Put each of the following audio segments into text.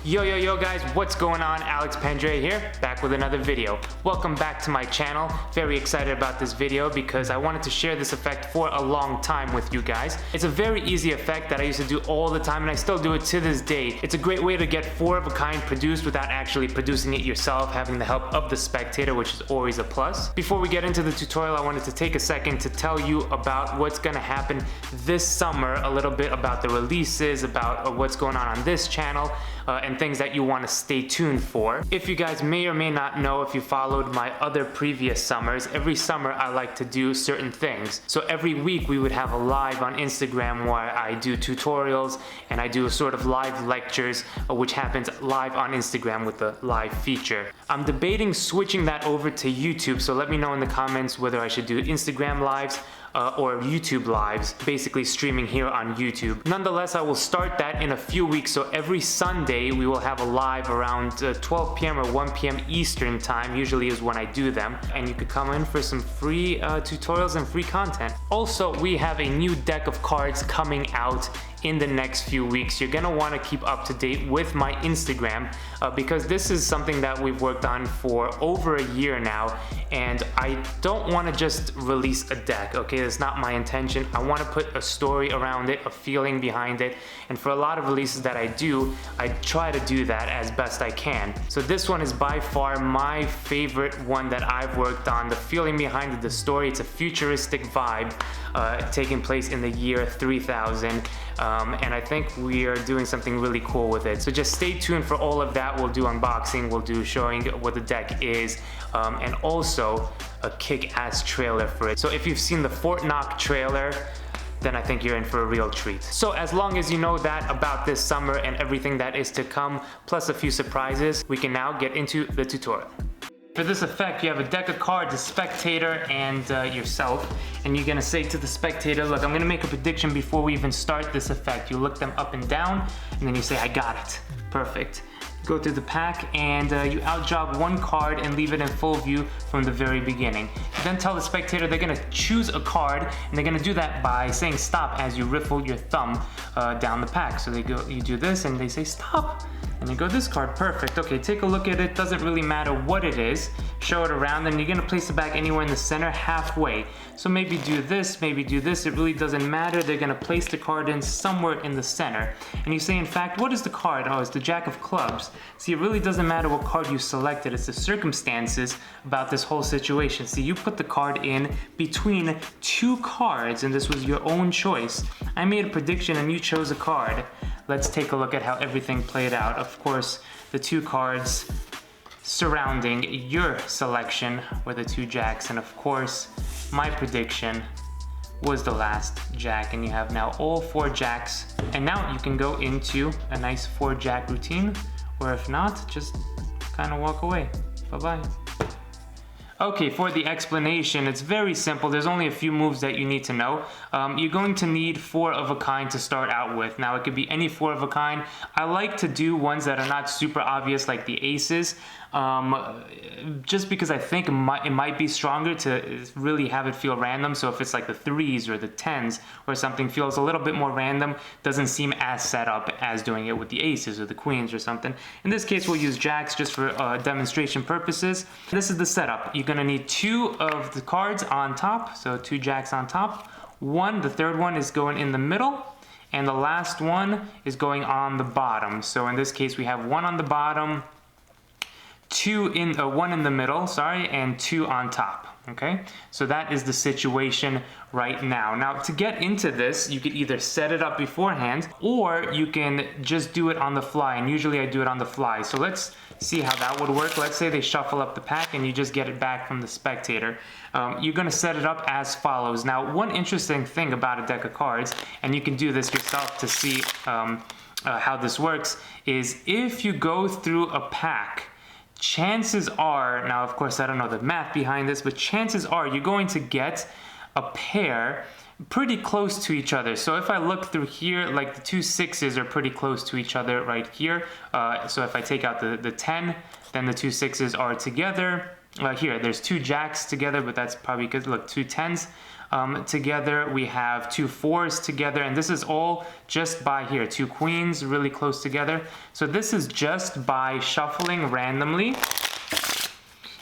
Yo guys, what's going on? Pandrea here, back with another video. Welcome back to my channel. Very excited about this video because I wanted to share this effect for a long time with you guys. It's a very easy effect that I used to do all the time and I still do it to this day. It's a great way to get four of a kind produced without actually producing it yourself, having the help of the spectator, which is always a plus. Before we get into the tutorial, I wanted to take a second to tell you about what's gonna happen this summer, a little bit about the releases, about what's going on this channel, and things that you want to stay tuned for. If you guys may or may not know, if you followed my other previous summers, every summer I like to do certain things. So every week we would have a live on Instagram where I do tutorials and I do a sort of live lectures, which happens live on Instagram with the live feature. I'm debating switching that over to YouTube, so let me know in the comments whether I should do Instagram lives or YouTube lives, basically streaming here on YouTube. Nonetheless, I will start that in a few weeks, so every Sunday we will have a live around 12 p.m. or 1 p.m. Eastern time, usually is when I do them, and you could come in for some free tutorials and free content. Also, we have a new deck of cards coming out in the next few weeks. You're gonna wanna keep up to date with my Instagram because this is something that we've worked on for over a year now, and I don't wanna just release a deck, okay? That's not my intention. I wanna put a story around it, a feeling behind it, and for a lot of releases that I do, I try to do that as best I can. So this one is by far my favorite one that I've worked on. The feeling behind it, the story, it's a futuristic vibe taking place in the year 3000. And I think we are doing something really cool with it. So just stay tuned for all of that. We'll do unboxing, we'll do showing what the deck is, and also a kick-ass trailer for it. So if you've seen the Fort Knock trailer, then I think you're in for a real treat. So as long as you know that about this summer and everything that is to come, plus a few surprises, we can now get into the tutorial. For this effect, you have a deck of cards, a spectator, and yourself. And you're gonna say to the spectator, look, I'm gonna make a prediction before we even start this effect. You look them up and down, and then you say, I got it. Perfect. Go through the pack, and you outjob one card and leave it in full view from the very beginning. You then tell the spectator they're gonna choose a card, and they're gonna do that by saying stop as you riffle your thumb down the pack. So you do this, and they say stop. And you go, this card, perfect. Okay, take a look at it. Doesn't really matter what it is. Show it around, and you're gonna place it back anywhere in the center, halfway. So maybe do this, maybe do this. It really doesn't matter. They're gonna place the card in somewhere in the center. And you say, in fact, what is the card? Oh, it's the Jack of Clubs. See, it really doesn't matter what card you selected. It's the circumstances about this whole situation. See, you put the card in between two cards, and this was your own choice. I made a prediction, and you chose a card. Let's take a look at how everything played out. Of course, the two cards surrounding your selection were the two jacks, and of course, my prediction was the last jack, and you have now all four jacks. And now you can go into a nice 4-jack routine, or if not, just kind of walk away. Bye-bye. Okay, for the explanation, it's very simple. There's only a few moves that you need to know. You're going to need 4 of a kind to start out with. Now, it could be any 4 of a kind. I like to do ones that are not super obvious, like the aces, just because I think it might be stronger to really have it feel random. So if it's like the 3s or the 10s or something feels a little bit more random, doesn't seem as set up as doing it with the aces or the queens or something. In this case, we'll use jacks just for demonstration purposes. This is the setup. You're gonna need 2 of the cards on top, so 2 jacks on top. The third one is going in the middle, and the last one is going on the bottom. So in this case, we have 1 on the bottom, 1 in the middle, sorry, and 2 on top. Okay, so that is the situation right now. Now, to get into this, you could either set it up beforehand, or you can just do it on the fly, and usually I do it on the fly. So let's see how that would work. Let's say they shuffle up the pack and you just get it back from the spectator. You're gonna set it up as follows. Now, one interesting thing about a deck of cards, and you can do this yourself to see how this works, is if you go through a pack, chances are, now of course I don't know the math behind this, but chances are you're going to get a pair pretty close to each other. So if I look through here, like the 2 6s are pretty close to each other right here. So if I take out the 10, then the 2 6s are together. Here, there's 2 jacks together, but that's probably because, look, 2 10s. together. We have 2 4s together, and this is all just by here. 2 queens really close together. So this is just by shuffling randomly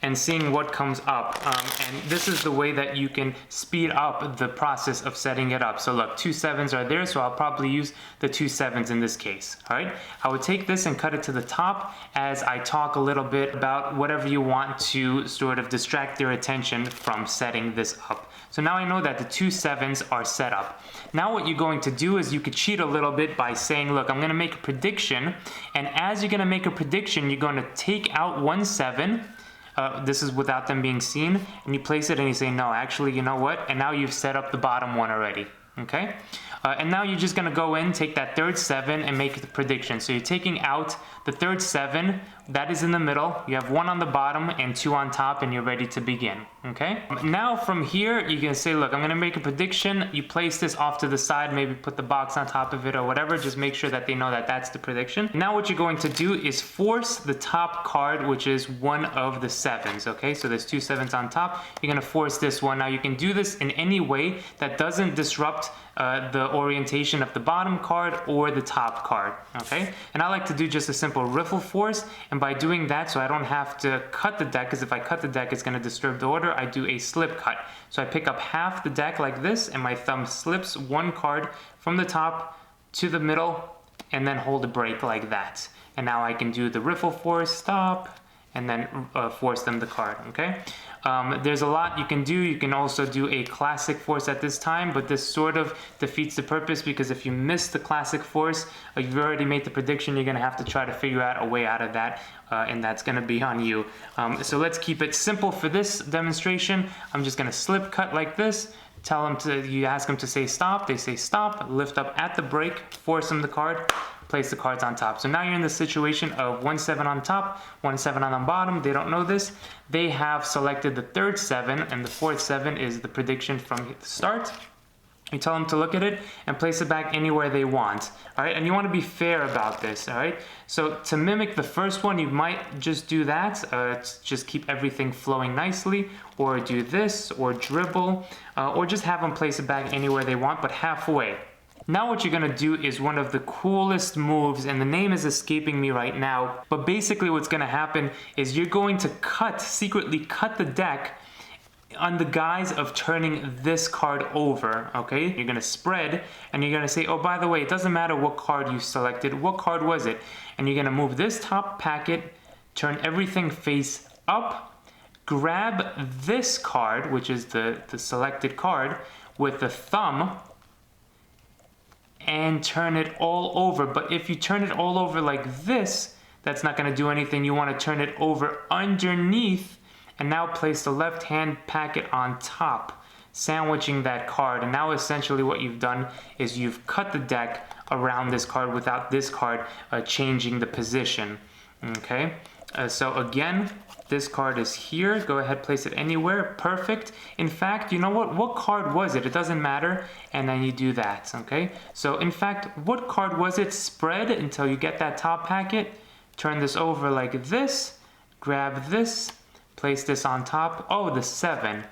and seeing what comes up. And this is the way that you can speed up the process of setting it up. So look, 2 7s are there, so I'll probably use the 2 7s in this case. All right, I would take this and cut it to the top as I talk a little bit about whatever you want to sort of distract their attention from setting this up. So now I know that the 2 7s are set up. Now what you're going to do is you could cheat a little bit by saying, look, I'm gonna make a prediction, and as you're gonna make a prediction, you're gonna take out 1 7, this is without them being seen, and you place it and you say, no, actually, you know what? And now you've set up the bottom one already, okay? And now you're just gonna go in, take that 3rd 7 and make the prediction. So you're taking out the 3rd 7, that is in the middle. You have 1 on the bottom and 2 on top, and you're ready to begin, okay? Now from here, you can say, look, I'm gonna make a prediction. You place this off to the side, maybe put the box on top of it or whatever. Just make sure that they know that that's the prediction. Now what you're going to do is force the top card, which is one of the 7s, okay? So there's 2 7s on top. You're gonna force this one. Now you can do this in any way that doesn't disrupt the orientation of the bottom card or the top card, okay? And I like to do just a simple riffle force, and by doing that, so I don't have to cut the deck, because if I cut the deck, it's gonna disturb the order, I do a slip cut. So I pick up half the deck like this, and my thumb slips 1 card from the top to the middle, and then hold a break like that. And now I can do the riffle force, stop, and then force them the card, okay? There's a lot you can do. You can also do a classic force at this time, but this sort of defeats the purpose, because if you miss the classic force, you've already made the prediction, you're gonna have to try to figure out a way out of that, and that's gonna be on you. So let's keep it simple for this demonstration. I'm just gonna slip cut like this, tell them to, you ask them to say stop, they say stop, lift up at the break, force them the card, place the cards on top. So now you're in the situation of 1 7 on top, 1 7 on the bottom. They don't know this. They have selected the 3rd 7, and the 4th 7 is the prediction from the start. You tell them to look at it and place it back anywhere they want. All right, and you want to be fair about this. All right, so to mimic the first one, you might just do that, just keep everything flowing nicely, or do this, or dribble, or just have them place it back anywhere they want, but halfway. Now what you're gonna do is one of the coolest moves, and the name is escaping me right now, but basically what's gonna happen is you're going to secretly cut the deck on the guise of turning this card over, okay? You're gonna spread, and you're gonna say, oh, by the way, it doesn't matter what card you selected, what card was it? And you're gonna move this top packet, turn everything face up, grab this card, which is the selected card, with the thumb, and turn it all over. But if you turn it all over like this, that's not gonna do anything. You wanna turn it over underneath, and now place the left hand packet on top, sandwiching that card. And now essentially what you've done is you've cut the deck around this card without this card changing the position, okay? So again, this card is here. Go ahead, place it anywhere. Perfect. In fact, you know what card was it? It doesn't matter. And then you do that, okay? So in fact, what card was it? Spread until you get that top packet. Turn this over like this. Grab this. Place this on top. Oh, the 7.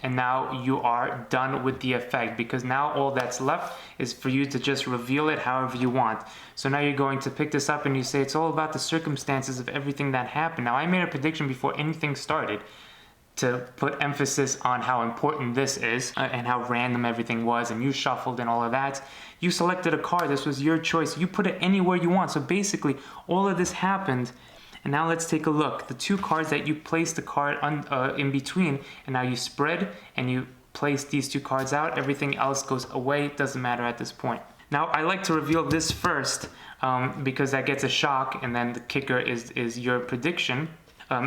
And now you are done with the effect, because now all that's left is for you to just reveal it however you want. So now you're going to pick this up and you say it's all about the circumstances of everything that happened. Now I made a prediction before anything started to put emphasis on how important this is and how random everything was, and you shuffled and all of that. You selected a card. This was your choice. You put it anywhere you want. So basically all of this happened. And now let's take a look. The 2 cards that you placed the card in between, and now you spread and you place these 2 cards out. Everything else goes away. It doesn't matter at this point. Now I like to reveal this first because that gets a shock, and then the kicker is your prediction.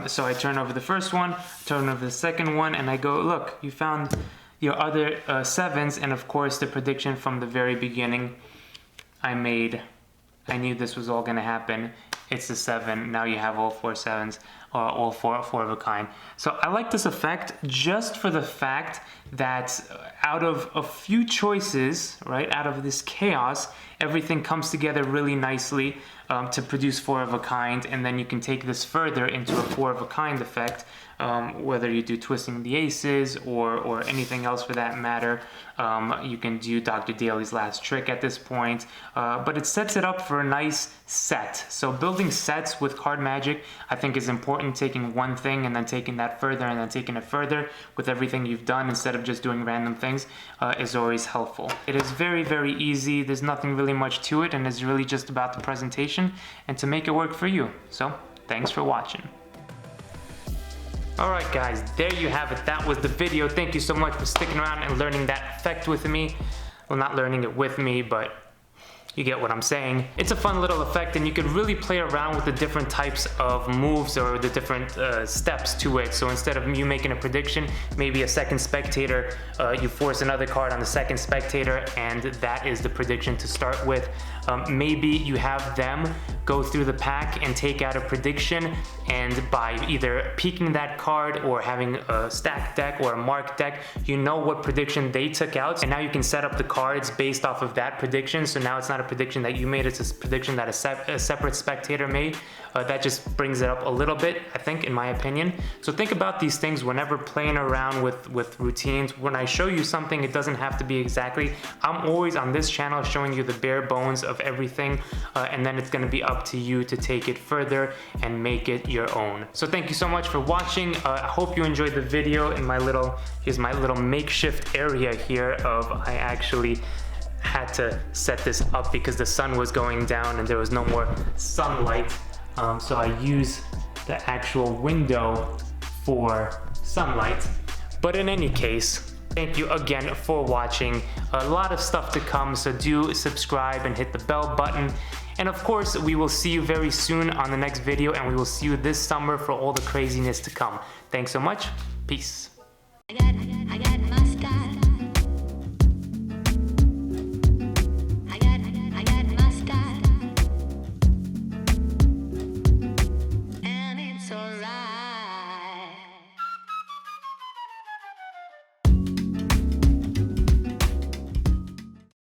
So I turn over the first one, turn over the second one, and I go, look, you found your other 7s, and of course the prediction from the very beginning I made. I knew this was all gonna happen. It's the 7. Now you have all 4 7s. or four of a kind. So I like this effect just for the fact that out of a few choices, right, out of this chaos, everything comes together really nicely to produce four of a kind, and then you can take this further into a four of a kind effect, whether you do twisting the aces or anything else for that matter. You can do Dr. Daly's last trick at this point, but it sets it up for a nice set. So building sets with card magic, I think, is important. Taking one thing and then taking that further and then taking it further with everything you've done instead of just doing random things is always helpful. It is very, very easy. There's nothing really much to it, and it's really just about the presentation and to make it work for you. So thanks for watching. Alright guys, there you have it. That was the video. Thank you so much for sticking around and learning that effect with me. Well, not learning it with me, but you get what I'm saying. It's a fun little effect, and you can really play around with the different types of moves or the different steps to it. So instead of you making a prediction, maybe a second spectator, you force another card on the second spectator, and that is the prediction to start with. Maybe you have them go through the pack and take out a prediction, and by either peeking that card or having a stacked deck or a marked deck, you know what prediction they took out, and now you can set up the cards based off of that prediction. So now it's not a prediction that you made, it's a prediction that a separate spectator made. That just brings it up a little bit, I think, in my opinion. So think about these things whenever playing around with routines. When I show you something, it doesn't have to be exactly. I'm always on this channel showing you the bare bones of everything, and then it's going to be up to you to take it further and make it your own. So thank you so much for watching. I hope you enjoyed the video. In here's my little makeshift area here of I actually had to set this up because the sun was going down and there was no more sunlight. So I use the actual window for sunlight. But in any case, thank you again for watching. A lot of stuff to come, so do subscribe and hit the bell button. And of course, we will see you very soon on the next video, and we will see you this summer for all the craziness to come. Thanks so much. Peace.